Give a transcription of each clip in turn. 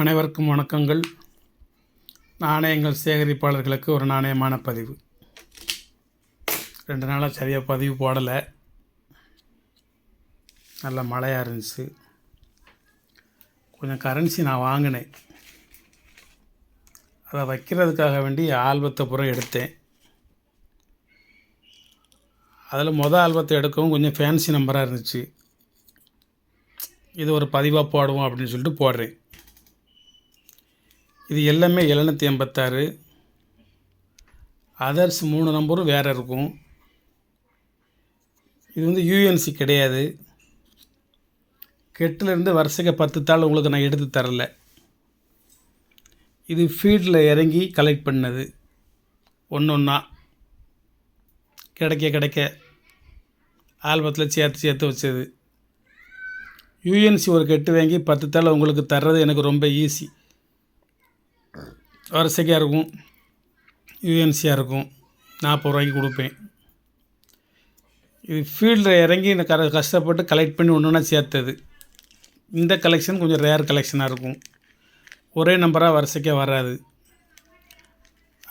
அனைவருக்கும் வணக்கங்கள். நாணயங்கள் சேகரிப்பாளர்களுக்கு ஒரு நாணயமான பதிவு. 2 நாளாக சரியாக பதிவு போடலை. நல்ல மழையாக இருந்துச்சு. கொஞ்சம் கரன்சி நான் வாங்கினேன். அதை வைக்கிறதுக்காக வேண்டி ஆல்பத்தை பூரா எடுத்தேன். அதில் ஆல்பத்தை எடுக்கவும் கொஞ்சம் ஃபேன்சி நம்பராக இருந்துச்சு. இது ஒரு பதிவாக போடுவோம் அப்படின்னு சொல்லிட்டு போடுறேன். இது எல்லாமே 786. அதர்ஸ் 3 நம்பரும் வேறு இருக்கும். இது யூஎன்சி கிடையாது. கெட்டிலேருந்து வருஷக்கு 10 தாள் உங்களுக்கு நான் எடுத்து தரல. இது ஃபீல்டில் இறங்கி கலெக்ட் பண்ணது. ஒன்றா கிடைக்க ஆல்பத்தில் சேர்த்து வச்சது. யூஎன்சி ஒரு கெட்டு வாங்கி 10 தாள் உங்களுக்கு தர்றது எனக்கு ரொம்ப ஈஸி. வருஷக்காக இருக்கும், யூஎன்சியாக இருக்கும். 40 ரூபாய்க்கு கொடுப்பேன். இது ஃபீல்டில் இறங்கி இந்த கஷ்டப்பட்டு கலெக்ட் பண்ணி ஒன்று சேர்த்தது. இந்த கலெக்ஷன் கொஞ்சம் ரேர் கலெக்ஷனாக இருக்கும். ஒரே நம்பராக வருஷக்கே வராது.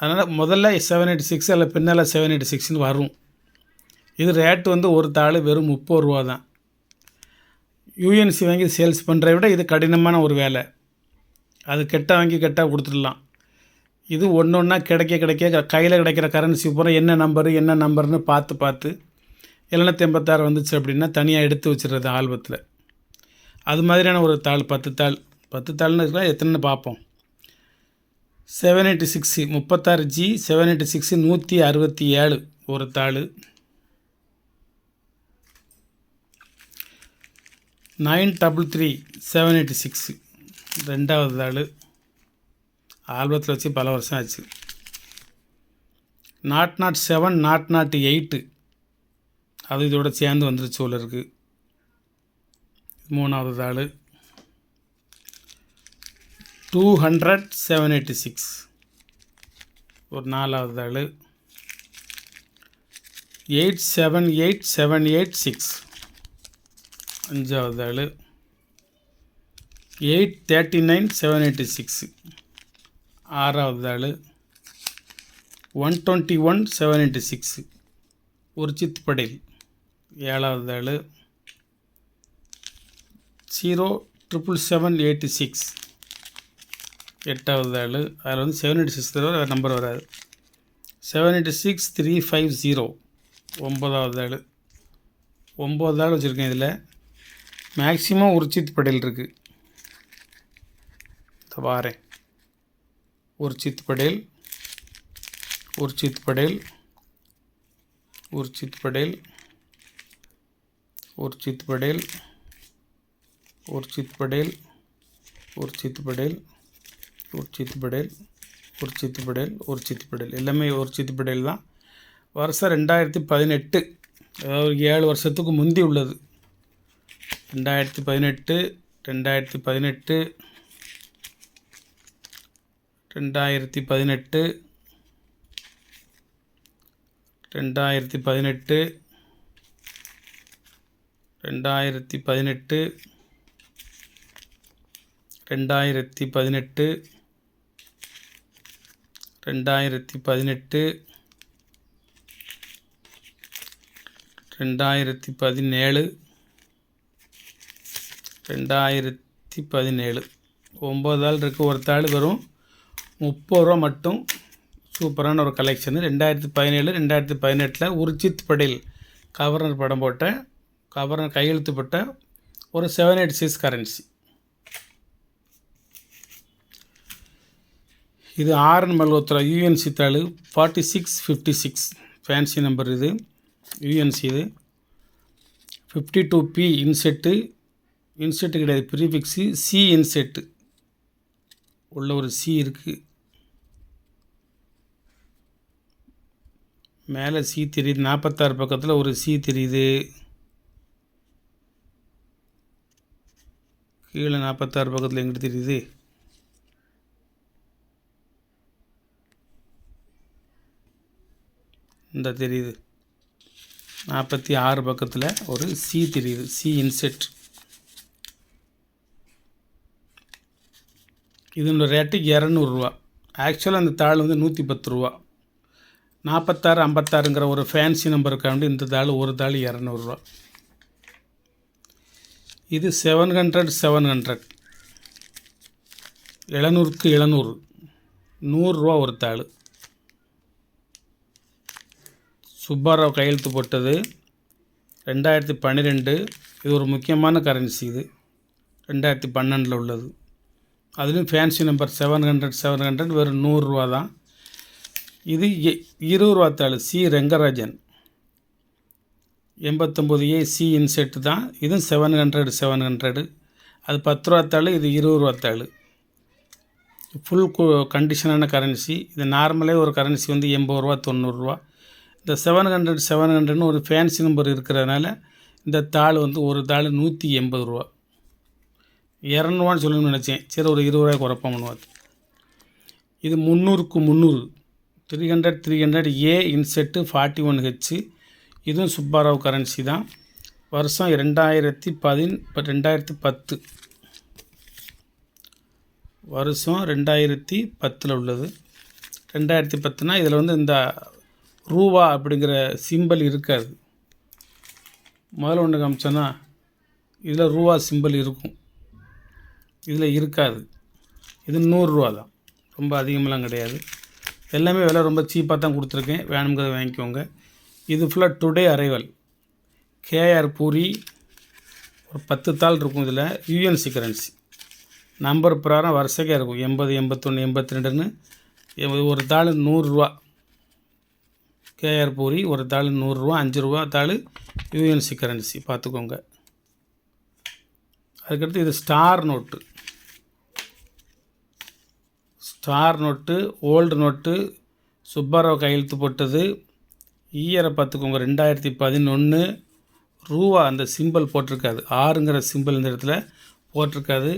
அதனால் முதல்ல 786 அல்ல பின்னால் 786 வரும். இது ரேட்டு ஒரு தாள் வெறும் 30 ரூபா தான். யூஎன்சி வாங்கி சேல்ஸ் பண்ணுறத விட இது கடினமான ஒரு வேலை. அது கெட்டால் வாங்கி கெட்டால் கொடுத்துடலாம். இது ஒன்றா கிடைக்க கையில் கிடைக்கிற கரன்சி பூரா என்ன நம்பர்னு பார்த்து 786 வந்துச்சு அப்படின்னா தனியாக எடுத்து வச்சுருது ஆல்பத்தில். அது மாதிரியான ஒரு தாள் 10 தாள்னு இருக்கலாம். எத்தனைன்னு பார்ப்போம். 786 36G 786 167 ஒரு தாள். 933 786 ரெண்டாவது தாள். ஆல்பத்தில் வச்சு பல வருஷம் ஆச்சு. 007 008 அது இதோட சேர்ந்து வந்துருச்சு உள்ள இருக்குது. மூணாவது தாள். 200 786 ஒரு நாலாவது தாள். 878 786 அஞ்சாவது தாள். 839 786 ஆறாவது தாள். 121 786 ஒரு சித் படேல் ஏழாவது தாள். 07786 எட்டாவது தாள். அதில் 786 தவிர வேறு நம்பர் வராது. 786 350 ஒம்பதாவது தாள். 9 தாள் வச்சுருக்கேன். இதில் மேக்ஸிமம் ஒரு சித் படேல் இருக்குது. வாரேன். ஒரு சித் படேல் ஒரு சித் படேல் ஒரு சித் படேல் ஒரு சித் படேல் ஒரு சித் படேல் ஒரு சித் படேல் ஒரு சித் படேல் ஒரு சித் படேல் ஒரு சித் படேல் எல்லாமே ஒரு சித் படேல் தான். வருஷம் 2018, அதாவது 7 வருஷத்துக்கு முந்தி உள்ளது. 2018 2018 2018 2018 2018 2018 2018 2017 2017 9 தாள் இருக்குது. ஒரு தாள் வரும் 30 ரூபா மட்டும். சூப்பரான ஒரு கலெக்ஷனு. 2017 2018 உர்ஜித் படேல் கவர்னர் படம் போட்ட கவர்னர் கையெழுத்து போட்ட ஒரு 786 கரன்சி. இது ஆர்என் மல்ஹோத்ரா யூஎன்சி தாள் 4656 ஃபேன்சி நம்பர். இது யூஎன்சி. இது 52P இன்செட்டு கிடையாது, ப்ரீஃபிக்ஸு. சி இன்செட்டு உள்ள ஒரு சி இருக்குது. மேலே சி தெரியுது. 46 பக்கத்தில் ஒரு சி தெரியுது. கீழே 46 பக்கத்தில் எங்கிட்ட தெரியுது. இந்த தெரியுது. 46 பக்கத்தில் ஒரு சி தெரியுது. C inset. இதனோட ரேட்டு 200 ஆக்சுவலாக அந்த தாள் வந்து 110 46 56ங்கிற ஒரு ஃபேன்சி நம்பருக்காண்டி இந்த தாள் ஒரு தாள் 200 இது 700 700க்கு 700 100 ஒரு தாள். சுப்பாராவ் கையெழுத்து போட்டது 2012. இது ஒரு முக்கியமான கரன்சி. இது 2012 உள்ளது. அதுலேயும் ஃபேன்சி நம்பர் 700 வெறும் 100 தான். இது 20 தாள் C Rengarajan 89A C inset தான். இதுவும் 700 அது 10 தாள், இது 20 தாள். ஃபுல் கண்டிஷனான கரன்சி. இது நார்மலே ஒரு கரன்சி வந்து 80 90. இந்த 700 ஒரு ஃபேன்சி நம்பர் இருக்கிறதுனால இந்த தாள் வந்து ஒரு தாள் 180 200 சொல்லணும்னு நினச்சேன். சரி ஒரு 20 குறைப்போம் பண்ணுவாது. இது 300க்கு 300 300A இன்செட்டு 41H. இதுவும் சுப்பாராவ் கரன்சி தான். வருஷம் 2010 வருஷம் 2010 உள்ளது. 2010னா இதில் வந்து இந்த ரூபா அப்படிங்கிற சிம்பிள் இருக்காது. முதல்ல ஒன்று காமிச்சோன்னா இதில் ரூபா சிம்பிள் இருக்கும், இதில் இருக்காது. இது 100 தான், ரொம்ப அதிகமெல்லாம் கிடையாது. எல்லாமே விலை ரொம்ப சீப்பாக தான் கொடுத்துருக்கேன், வேணுங்கிறத வாங்கிக்கோங்க. இது ஃபுல்லாக டுடே அரைவல் கேஆர் பூரி. ஒரு 10 தாள் இருக்கும். இதில் யூஎன்சி கரன்சி நம்பர் பிரகாரம் வரிசைக்காக இருக்கும். 80 81 82ன்னு ஒரு தாள் 100 கேஆர் பூரி. ஒரு தாள் 100 5 தாள் யூஎன்சி கரன்சி பார்த்துக்கோங்க. அதுக்கடுத்து இது star note old note Subbarao கையெழுத்து போட்டது. ஈயரை பார்த்துக்கோங்க 2011. ரூபா அந்த சிம்பிள் போட்டிருக்காது, 6ங்கிற சிம்பிள் இந்த இடத்துல போட்டிருக்காது.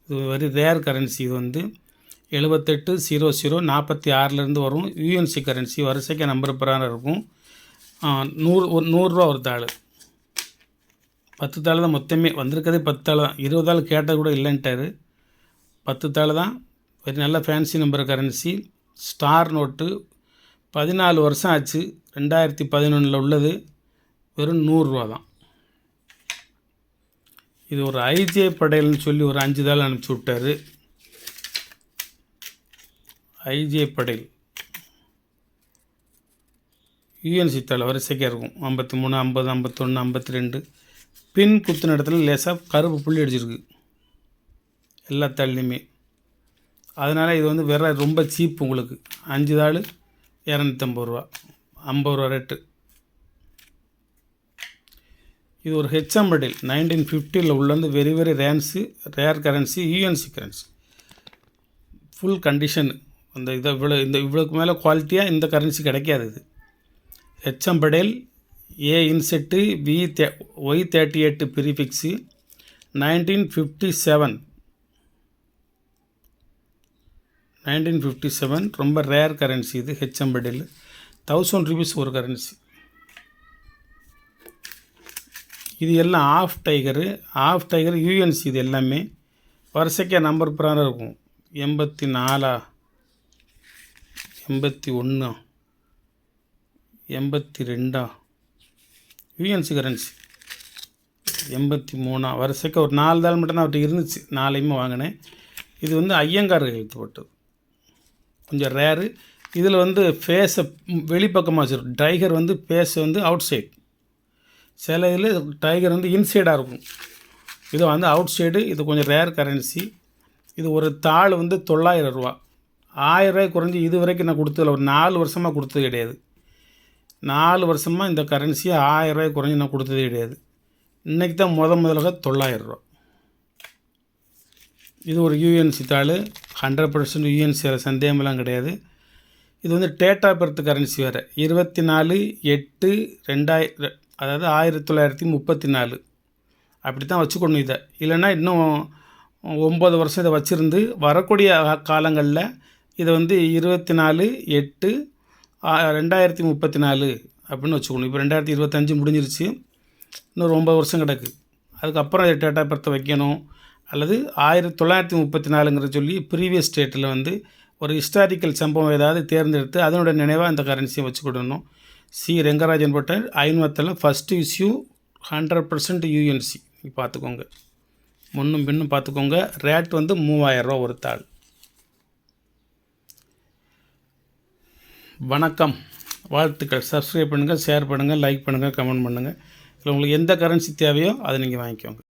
இது வெரி ரேர் கரன்சி. இது வந்து 7800 46லேருந்து வரும். யூஎன்சி கரன்சி வரிசைக்கு நம்பர் பிரகாரம் இருக்கும். 100 ஒரு தாள். 10 தாள் தான் மொத்தமே வந்திருக்கிறதே. 10 தாள் தான். 20 தாள் கேட்டது கூட இல்லைன்ட்டார். 10 தாள் தான். வெரி நல்ல fancy number currency. Star note 14 வருஷம் ஆச்சு. 2011 உள்ளது. வெறும் 100 தான். இது ஒரு ஐஜே படேல்னு சொல்லி ஒரு 5 தாள் அனுப்பிச்சி விட்டார். ஐஜே படேல் யூஎன்சி தாள் வரிசைக்காக இருக்கும். 53 50 51 52 பின் குத்துன இடத்துல லேசாக கருப்பு புள்ளி அடிச்சிருக்கு எல்லா தாள்லையுமே. அதனால் இது வந்து வேற ரொம்ப சீப். உங்களுக்கு 5 தாள் 250 50 ரேட்டு. இது ஒரு ஹெச்எம் படேல் 1950 உள்ளது. Very very rare currency UNC currency. Full condition. அந்த இவ்வளோக்கு மேலே குவாலிட்டியாக இந்த கரன்சி கிடைக்காது. இது ஹெச்எம் படேல் ஏ இன்செட்டு Y38 ப்ரீஃபிக்ஸு 1957 ரொம்ப ரேர் கரன்சி. இது ஹெச்எம் படேல் 1000 ரூபீஸ் ஒரு கரன்சி. இது எல்லாம் ஆஃப் டைகர் யூஎன்சி. இது எல்லாமே வரிசைக்காக நம்பர் பிரகாரம் இருக்கும். 84 81 82 யூஎன்சி கரன்சி 83 வரிசைக்கு ஒரு 4 தாள் மட்டும்தான் அவர்கிட்ட இருந்துச்சு. 4யுமே வாங்கினேன். இது வந்து ஐயங்கார் கையெழுத்து போட்டது. கொஞ்சம் ரேரு. இதில் வந்து ஃபேஸை வெளிப்பக்கமாக வச்சுருக்கும். டைகர் வந்து ஃபேஸ் வந்து அவுட் சைடு. சில இதில் டைகர் வந்து இன்சைடாக இருக்கும். இது வந்து அவுட் சைடு. இது கொஞ்சம் ரேர் கரன்சி. இது ஒரு தாள் வந்து 900 ரூபா. 1000 ரூபாய் குறைஞ்சி இது வரைக்கும் நான் கொடுத்ததில்ல. ஒரு 4 வருஷமாக கொடுத்தது கிடையாது. 4 வருஷமாக இந்த கரன்சியை 1000 ரூபாய் குறைஞ்சி நான் கொடுத்ததே கிடையாது. இன்றைக்கி தான் முதலாக 900 ரூபா. இது ஒரு யூஎன்சி தாள் 100% யூஎன்சி. சந்தேகமெல்லாம் கிடையாது. இது வந்து டேட் ஆஃப் பர்த் கரன்சி வேறு. 24/8/2000 அதாவது 1934 அப்படி தான் வச்சுக்கணும். இதை இல்லைன்னா இன்னும் 9 வருஷம் இதை வச்சுருந்து வரக்கூடிய காலங்களில் இதை வந்து 24/8/2034 அப்படின்னு வச்சுக்கணும். இப்போ 2025 முடிஞ்சிருச்சு. இன்னொரு 9 வருஷம் கிடக்கு. அதுக்கப்புறம் இதை டேட் ஆஃப் பர்த்தை வைக்கணும். அல்லது 1934ங்கிற சொல்லி ப்ரீவியஸ் டேட்டில் வந்து ஒரு ஹிஸ்டாரிக்கல் சம்பவம் ஏதாவது தேர்ந்தெடுத்து அதனுடைய நினைவாக அந்த கரன்சியை வச்சுக்கிடணும். சி ரெங்கராஜன் போட்ட ஐநூற்றில் ஃபஸ்ட்டு இஷ்யூ 100% யூஎன்சி பார்த்துக்கோங்க, முன்னும் பின்னும் பார்த்துக்கோங்க. ரேட் வந்து 3000 ரூபா ஒரு தாள். வணக்கம், வாழ்த்துக்கள். சப்ஸ்கிரைப் பண்ணுங்கள், ஷேர் பண்ணுங்கள், லைக் பண்ணுங்கள், கமெண்ட் பண்ணுங்கள். இல்லை உங்களுக்கு எந்த கரன்சி தேவையோ அதை நீங்கள் வாங்கிக்கோங்க.